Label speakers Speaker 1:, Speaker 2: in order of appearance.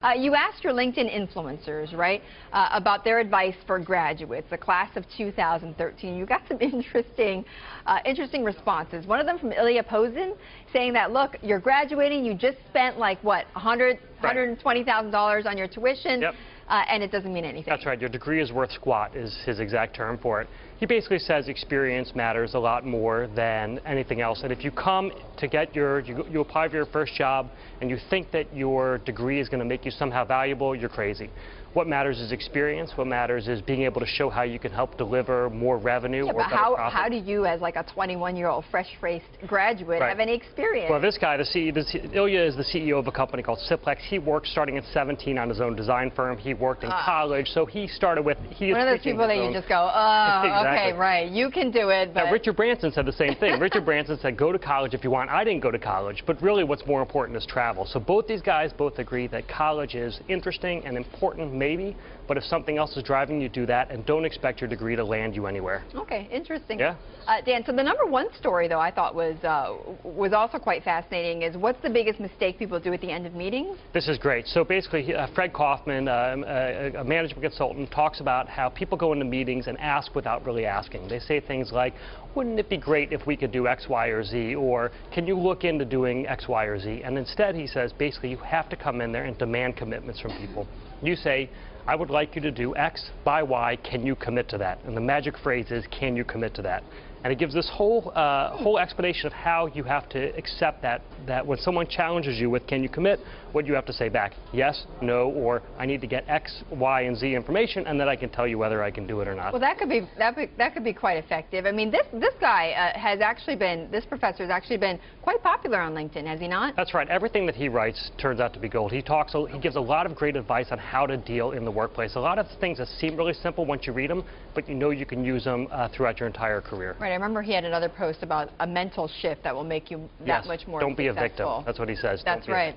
Speaker 1: You asked your LinkedIn influencers, right, about their advice for graduates, the class of 2013. You got some interesting responses. One of them from Ilya Pozin saying that, look, you're graduating, you just spent like, what, $120,000 on your tuition,
Speaker 2: yep.
Speaker 1: And it doesn't mean anything.
Speaker 2: That's right. Your degree is worth squat is his exact term for it. He basically says experience matters a lot more than anything else. And if you come to get you apply for your first job and you think that your degree is going to make you somehow valuable, you're crazy. What matters is experience. What matters is being able to show how you can help deliver more revenue or better profit.
Speaker 1: How do you, as like a 21-year-old fresh-faced graduate, have any experience?
Speaker 2: Well, this guy, Ilya is the CEO of a company called Ciplex. He worked starting at 17 on his own design firm. He worked in college, so he started with...
Speaker 1: One of those people that you just go, oh, exactly. Okay, right, you can do it, but...
Speaker 2: Now, Richard Branson said the same thing. Richard Branson said, go to college if you want. I didn't go to college, but really what's more important is travel. So both these guys both agree that college is interesting and important, maybe, but if something else is driving you, do that, and don't expect your degree to land you anywhere.
Speaker 1: Okay, interesting.
Speaker 2: Yeah.
Speaker 1: Dan, so the #1 story, though, I thought was also quite fascinating, is what's the biggest mistake people do at the end of meetings?
Speaker 2: This is great. So basically, Fred Kaufman, a management consultant, talks about how people go into meetings and ask without really asking. They say things like, wouldn't it be great if we could do X, Y, or Z, or can you look into doing X, Y, or Z? And instead, he says, basically, you have to come in there and demand commitments from people. You say, I would like you to do X by Y, can you commit to that? And the magic phrase is, can you commit to that? And it gives this whole explanation of how you have to accept that when someone challenges you with, can you commit, what you have to say back, yes, no, or I need to get X, Y, and Z information, and then I can tell you whether I can do it or not.
Speaker 1: Well, that could be quite effective. I mean, this guy this professor has actually been quite popular on LinkedIn, has he not?
Speaker 2: That's right. Everything that he writes turns out to be gold. He gives a lot of great advice on how to deal in the workplace. A lot of things that seem really simple once you read them, but you know you can use them throughout your entire career.
Speaker 1: Right. I remember he had another post about a mental shift that will make you that much more
Speaker 2: Don't be
Speaker 1: successful.
Speaker 2: a victim. That's what he says.
Speaker 1: That's right.